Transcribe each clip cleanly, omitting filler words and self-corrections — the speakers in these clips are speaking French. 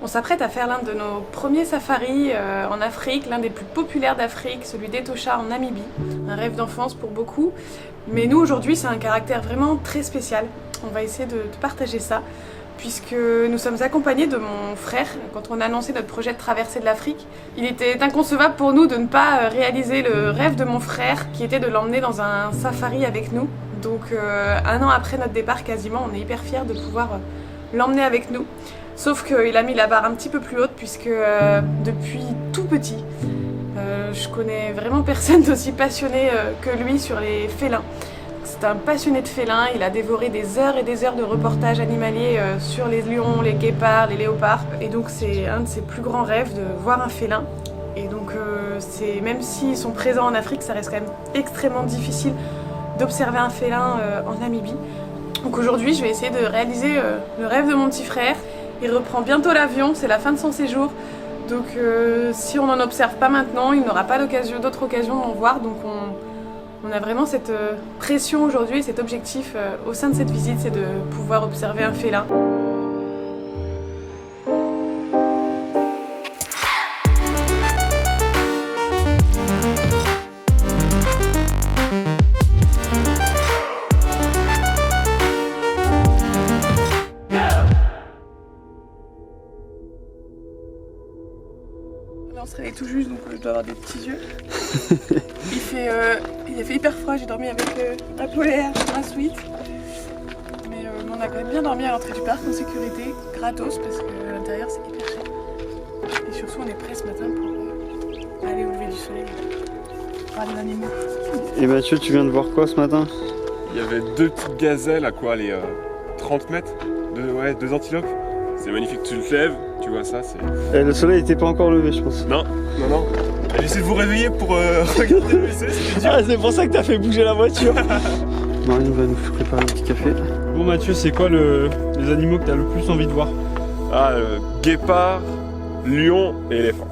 On s'apprête à faire l'un de nos premiers safaris en Afrique, l'un des plus populaires d'Afrique, celui d'Etosha en Namibie. Un rêve d'enfance pour beaucoup, mais nous aujourd'hui c'est un caractère vraiment très spécial. On va essayer de partager ça, puisque nous sommes accompagnés de mon frère. Quand on a annoncé notre projet de traversée de l'Afrique, il était inconcevable pour nous de ne pas réaliser le rêve de mon frère, qui était de l'emmener dans un safari avec nous. Donc 1 an après notre départ quasiment, on est hyper fiers de pouvoir l'emmener avec nous. Sauf qu'il a mis la barre un petit peu plus haute puisque depuis tout petit, je connais vraiment personne d'aussi passionné que lui sur les félins. C'est un passionné de félins, il a dévoré des heures et des heures de reportages animaliers sur les lions, les guépards, les léopards. Et donc c'est un de ses plus grands rêves de voir un félin. Et donc même s'ils sont présents en Afrique, ça reste quand même extrêmement difficile d'observer un félin en Namibie. Donc aujourd'hui je vais essayer de réaliser le rêve de mon petit frère. Il reprend bientôt l'avion, c'est la fin de son séjour. Donc si on n'en observe pas maintenant, il n'aura pas d'autre occasion d'en voir. Donc on a vraiment cette pression aujourd'hui, cet objectif au sein de cette visite, c'est de pouvoir observer un félin. On se réveille tout juste, donc je dois avoir des petits yeux. Il a fait hyper froid, j'ai dormi avec un polaire, un sweat. Mais on a quand même bien dormi à l'entrée du parc en sécurité, gratos, parce que l'intérieur c'est hyper cher. Et surtout on est prêts ce matin pour aller au lever du soleil, voir les animaux. Et Mathieu, tu viens de voir quoi ce matin? Il y avait 2 petites gazelles à quoi, les 30 mètres, 2 antilopes. C'est magnifique, tu te lèves, tu vois ça, c'est... Et le soleil n'était pas encore levé, je pense. Non. J'essaie de vous réveiller pour regarder le lycée, c'était dur. Ah, c'est pour ça que t'as fait bouger la voiture. Marine va nous préparer un petit café. Bon Mathieu, c'est quoi les animaux que t'as le plus envie de voir? Guépard, lion et éléphant.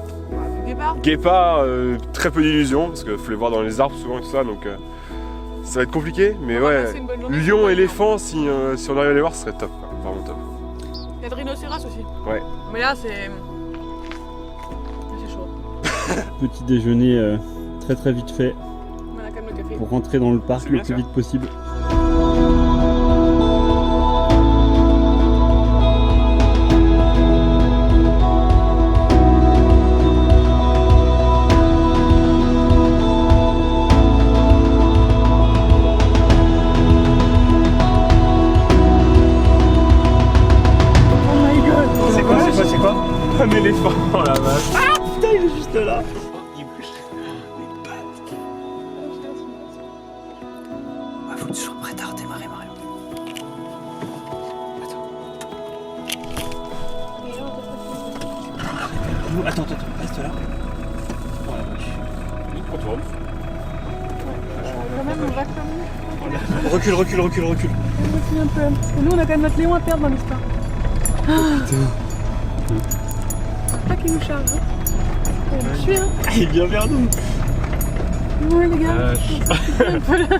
Guépard, très peu d'illusions, parce qu'il faut les voir dans les arbres souvent et tout ça, donc ça va être compliqué, mais ouais, lion, éléphant, si on arrive à les voir, ce serait top, quoi, vraiment top. Il y a de rhinocéros aussi. Ouais. Mais là c'est chaud. Petit déjeuner très vite fait On a quand même le café. pour rentrer dans le parc le plus vite possible. C'est quoi? Un éléphant, oh la vache. Ah putain, il est juste là. Faut que tu sois prêt à redémarrer, Mario. Attends, reste là. Oh la vache. On tourne. Quand même on va comme nous. Recule. On recule un peu, parce que nous on a quand même notre Léon à perdre dans l'histoire. Pas qu'il nous charge, hein. Je suis, hein. Il vient vers nous. Ouais les gars. Un peu là.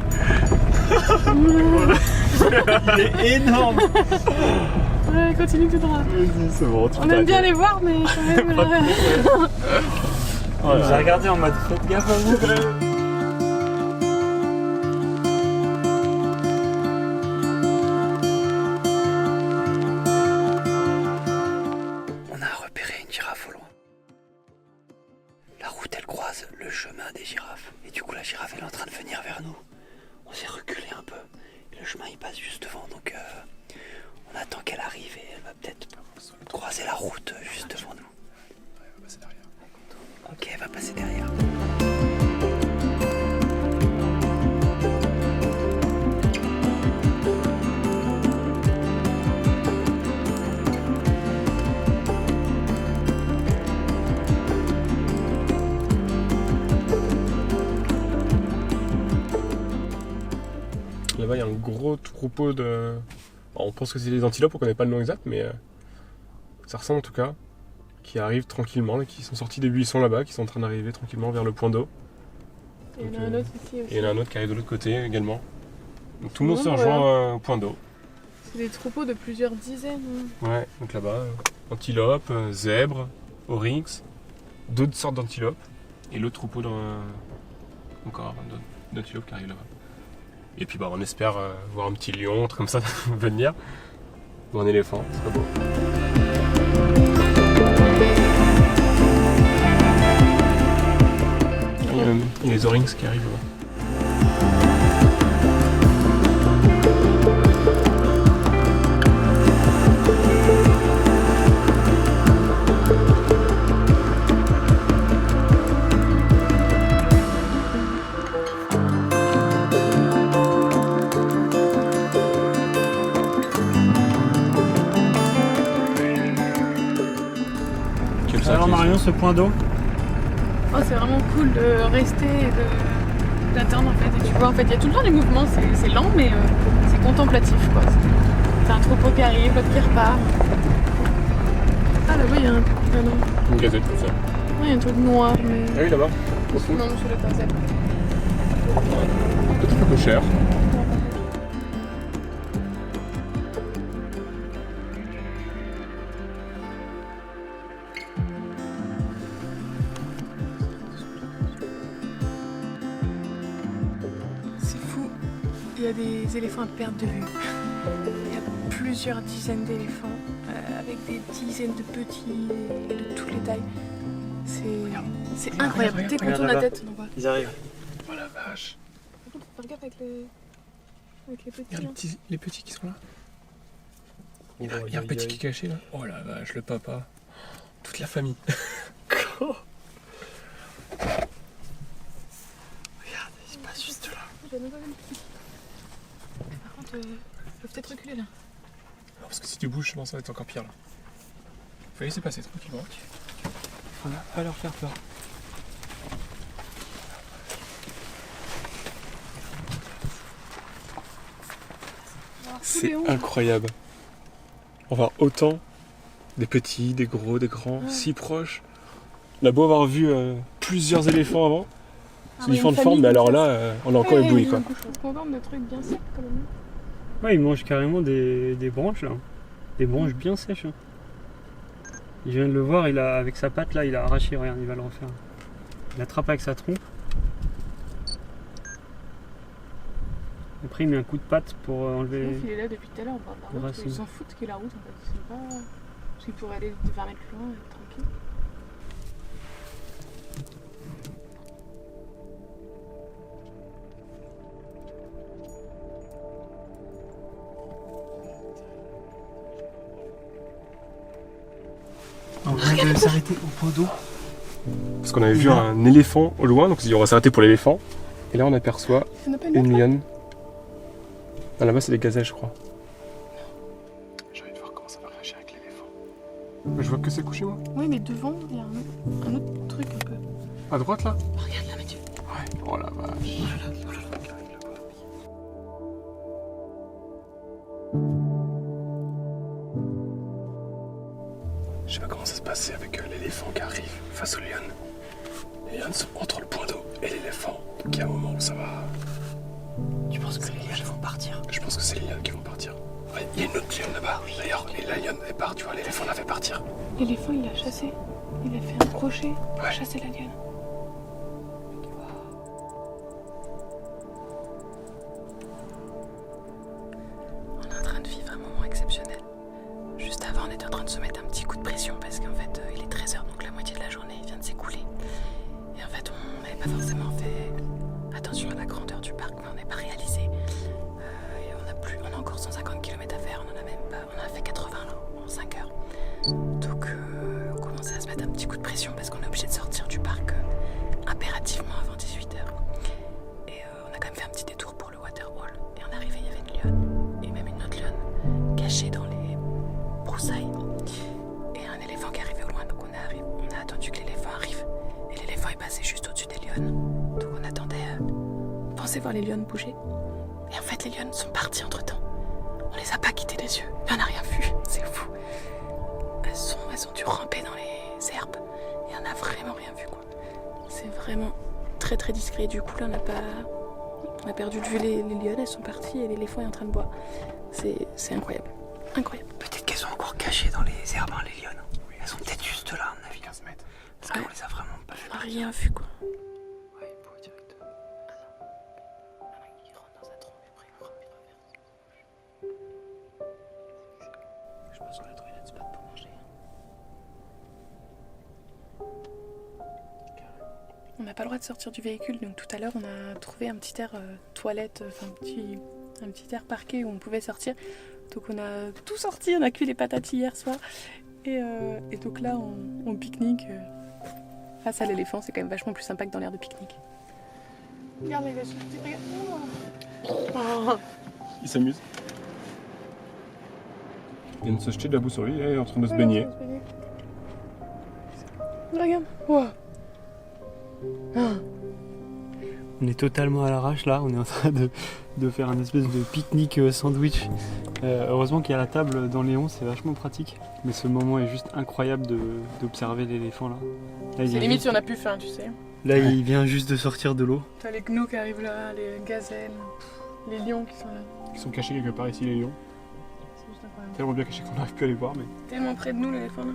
Il est énorme. Ouais, continue tout droit. Vas-y, c'est bon. On aime bien les voir, mais quand même. J'ai regardé en mode faites gaffe à vous. On a repéré une girafe au loin. La route, elle croise le chemin des girafes. Et du coup, la girafe, elle est en train de venir vers nous. On s'est reculé un peu. Et le chemin, il passe juste devant. Donc, on attend qu'elle arrive et elle va peut-être croiser la route juste devant nous. Elle va passer derrière. Ok, elle va passer derrière. Là-bas, il y a un gros troupeau de... Alors, on pense que c'est des antilopes, on connaît pas le nom exact, mais ça ressemble en tout cas, qui arrivent tranquillement, là, qui sont sortis des buissons là-bas, qui sont en train d'arriver tranquillement vers le point d'eau. Et il y en a un autre ici aussi. Et il y en a un autre qui arrive de l'autre côté également. Donc tout le monde se rejoint au point d'eau. C'est des troupeaux de plusieurs dizaines. Ouais, donc là-bas, antilope, zèbre, oryx, d'autres sortes d'antilopes. Et l'autre troupeau encore d'antilopes qui arrive là-bas. Et puis on espère voir un petit lion, un truc comme ça venir. Ou un éléphant, ce serait beau. Il y a les oryx qui arrivent là-bas. Alors Marion, ce point d'eau? Oh, c'est vraiment cool de rester et d'attendre en fait. Et tu vois, en fait, il y a tout le temps des mouvements, c'est lent mais c'est contemplatif quoi. C'est un troupeau qui arrive, l'autre qui repart. Ah là-bas, il y a un... Ah non. Une gazette comme ça. Ouais, il y a un truc noir mais... Ah oui, là-bas. Non, sur le parcelle. Peut-être un peu cher. Il y a des éléphants à perte de vue. Il y a plusieurs dizaines d'éléphants avec des dizaines de petits et de toutes les tailles. C'est incroyable. Dès qu'on tourne la tête, on voit. Ils arrivent. Oh la vache. Regarde avec les petits. Regarde les petits qui sont là. Il y a un petit qui est caché là. Oh la vache, le papa. Toute la famille. Regarde, il se passe juste là. Par contre, ils peuvent peut-être reculer là. Non, parce que si tu bouges, je pense que ça va être encore pire là. Faut laisser passer tranquillement. Voilà, pas leur faire peur. C'est incroyable. On va autant des petits, des gros, des grands, si proches. On a beau avoir vu plusieurs éléphants avant, c'est différentes formes, mais alors là, on est encore ébloui quoi. Je suis contente de trucs bien secs quand même. Ouais, ils mangent carrément des branches là. Des branches bien sèches. Hein. Je viens de le voir, avec sa patte là, il a arraché, regarde, il va le refaire. Il attrape avec sa trompe. Après il met un coup de patte pour enlever... Il est là depuis tout à l'heure, on parle de la route, ils s'en foutent qu'il y ait la route en fait. C'est pas... Parce qu'il pourrait aller 20 mètres plus loin et être tranquille. On vient de s'arrêter au point d'eau. Parce qu'on avait vu un éléphant au loin, donc on s'est dit on va s'arrêter pour l'éléphant. Et là on aperçoit une lionne. Ah, là-bas c'est des gazelles je crois. J'ai envie de voir comment ça va réagir avec l'éléphant. Je vois que c'est couché moi. Oui mais devant il y a un autre truc un peu. À droite là? Oh, regarde là Mathieu. Ouais. Oh la vache. Je sais pas comment ça se passait avec l'éléphant qui arrive face aux lionnes. Les lionnes sont entre le point d'eau et l'éléphant. Donc il y a un moment où ça va... Tu penses que les lionnes vont partir? Je pense que c'est les lionnes qui vont partir. Ouais, il y a une autre lionne là-bas. D'ailleurs, et la lionne elle part, tu vois, l'éléphant l'a fait partir. L'éléphant il l'a chassé. Il a fait un crochet pour chasser la lionne. On est en train de vivre un moment exceptionnel. Juste avant, on était en train de se mettre un petit coup de pression parce qu'en fait, il est 13h, donc la moitié de la journée vient de s'écouler. Et en fait, on n'avait pas forcément fait attention à la grandeur du parc, mais on n'est pas réalisé. Et on a encore 150 km à faire, on en a fait 80 là, en 5 heures. Donc, on commençait à se mettre un petit coup de pression parce qu'on est obligé de sortir du parc impérativement avant 18h. Et on a quand même fait un petit détour pour le waterwall. Et en arrivant, il y avait une lionne, et même une autre lionne, cachée dans les broussailles. Et un éléphant qui arrivait au loin, donc on a attendu que l'éléphant arrive. Et l'éléphant est passé juste au-dessus des lionnes. Donc on attendait, on pensait voir les lionnes bouger. Et en fait, les lionnes sont parties entre-temps. On les a pas quittées des yeux, et on n'a rien vu, c'est fou. Elles ont dû ramper dans les herbes, et on n'a vraiment rien vu, quoi. C'est vraiment très très discret. Du coup, là, on a perdu de vue les lionnes, elles sont parties, et l'éléphant est en train de boire. c'est incroyable. Incroyable. Peut-être qu'elles sont encore cachées dans les herbes, hein, les lionnes. Elles sont peut-être juste là, à mon avis. 15 mètres. Parce qu'on les a vraiment pas vues. Rien vu quoi. Ouais, il faut direct. Il rentre dans sa trompe et après il frappe, il traverse. Je pense qu'on a trouvé notre spot pour manger. On n'a pas le droit de sortir du véhicule, donc tout à l'heure on a trouvé un petit air toilette, enfin un petit air parquet où on pouvait sortir. Donc on a tout sorti, on a cuit les patates hier soir. Et donc là on pique-nique face à l'éléphant, c'est quand même vachement plus sympa que dans l'air de pique-nique. Regarde les vaches, regarde. Il s'amuse. Il vient de se jeter de la boue sur lui, il est en train de se baigner. Regarde. Wow. On est totalement à l'arrache là, on est en train de faire un espèce de pique-nique sandwich. Heureusement qu'il y a la table dans Léon, c'est vachement pratique. Mais ce moment est juste incroyable d'observer l'éléphant là. C'est limite si on a plus faim, tu sais. Là il vient juste de sortir de l'eau. T'as les gnous qui arrivent là, les gazelles, les lions qui sont là. Ils sont cachés quelque part ici, les lions. C'est juste incroyable. Tellement bien cachés qu'on n'arrive plus à les voir, mais... Tellement près de nous l'éléphant là.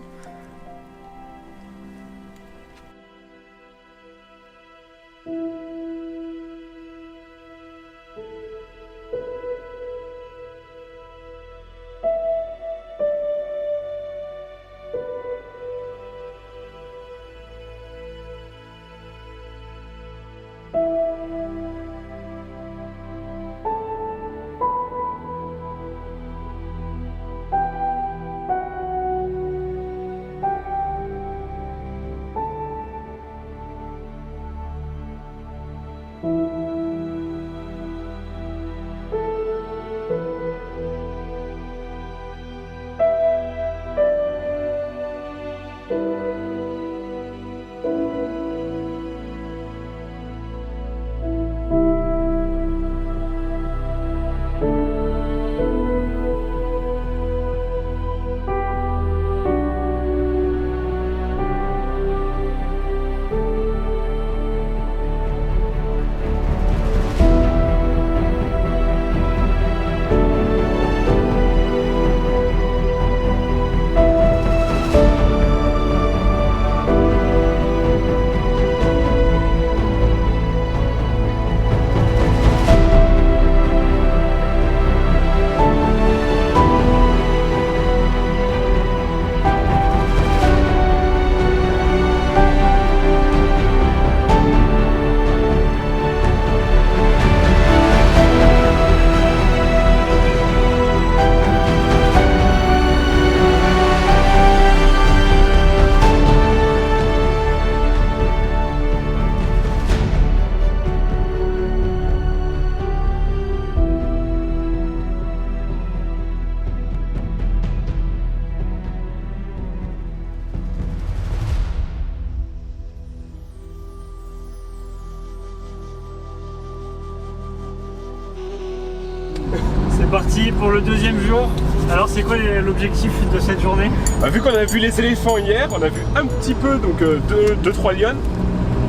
C'est parti pour le deuxième jour. Alors c'est quoi l'objectif de cette journée? Vu qu'on a vu les éléphants hier, on a vu un petit peu, donc 2-3 lions.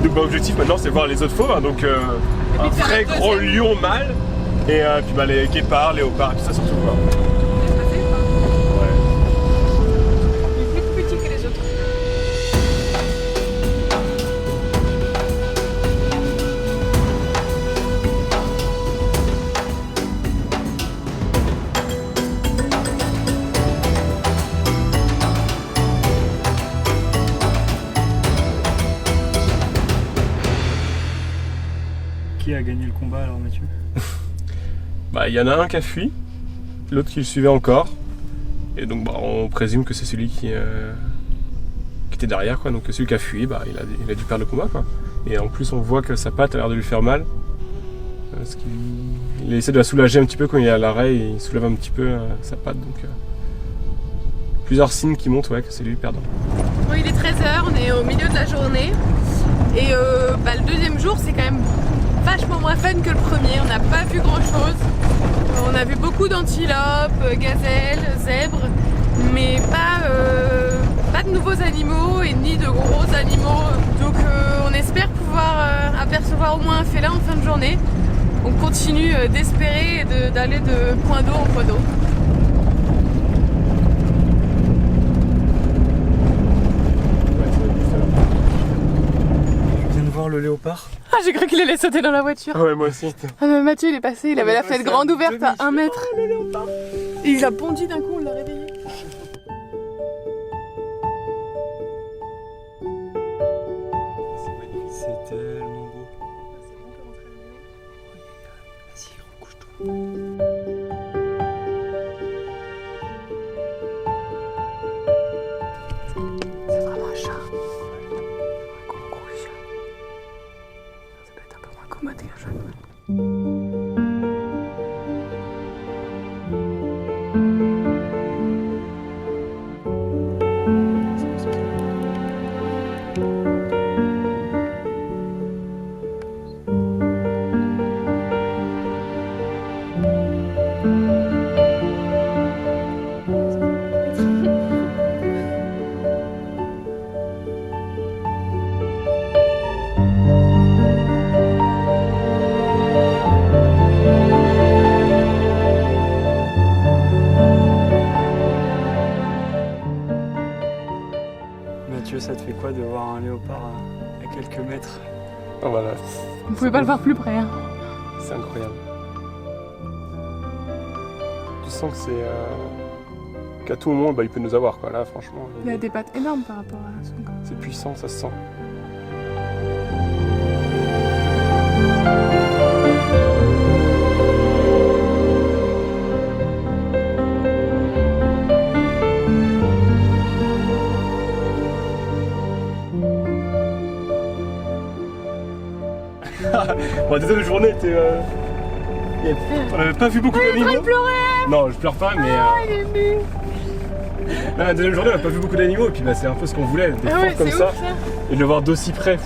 Donc l'objectif maintenant c'est voir les autres fauves, hein, donc un vrai gros lion mâle. Et puis les guépards, léopards, tout ça surtout. Quoi. Il est plus petit que les autres. Qui a gagné le combat alors, Mathieu? Il y en a un qui a fui, l'autre qui le suivait encore. Et donc on présume que c'est celui qui était derrière, quoi. Donc celui qui a fui, il a dû perdre le combat, quoi. Et en plus on voit que sa patte a l'air de lui faire mal. Parce qu'il essaie de la soulager un petit peu quand il est à l'arrêt, et il soulève un petit peu sa patte. Donc plusieurs signes qui montrent que c'est lui le perdant. Bon, il est 13h, on est au milieu de la journée. Et le deuxième jour c'est quand même vachement moins fun que le premier, on n'a pas vu grand chose. On a vu beaucoup d'antilopes, gazelles, zèbres, mais pas de nouveaux animaux et ni de gros animaux. Donc on espère pouvoir apercevoir au moins un félin en fin de journée. on continue d'espérer d'aller de point d'eau en point d'eau. Je viens de voir le léopard. Ah, j'ai cru qu'il allait sauter dans la voiture. Ah ouais, moi aussi. Ah, mais Mathieu, il est passé, il avait la fenêtre grande ouverte à 1 mètre. Oh, le léopard. Et il a bondi d'un coup, on l'a réveillé. C'est tellement beau. Vas-y, recouche-toi. C'est vraiment un chat. Un gros chat. Ça peut être un peu moins commode qu'un chat. Mathieu, ça te fait quoi de voir un léopard à quelques mètres? Oh, voilà. Vous pouvez pas le voir plus près. Hein. C'est incroyable. Tu sens que c'est... qu'à tout moment, bah, il peut nous avoir, quoi. Là, franchement, Il a des pattes énormes par rapport à son corps. c'est puissant, ça se sent. Bon, la deuxième journée était... On n'avait pas vu beaucoup d'animaux. Il pleurait. Non, je pleure pas, mais... Il est venu. Là, la deuxième journée, on n'a pas vu beaucoup d'animaux, et puis bah, c'est un peu ce qu'on voulait, des Ah ouais, fauves comme c'est ça. ouf, ça. Et de le voir d'aussi près,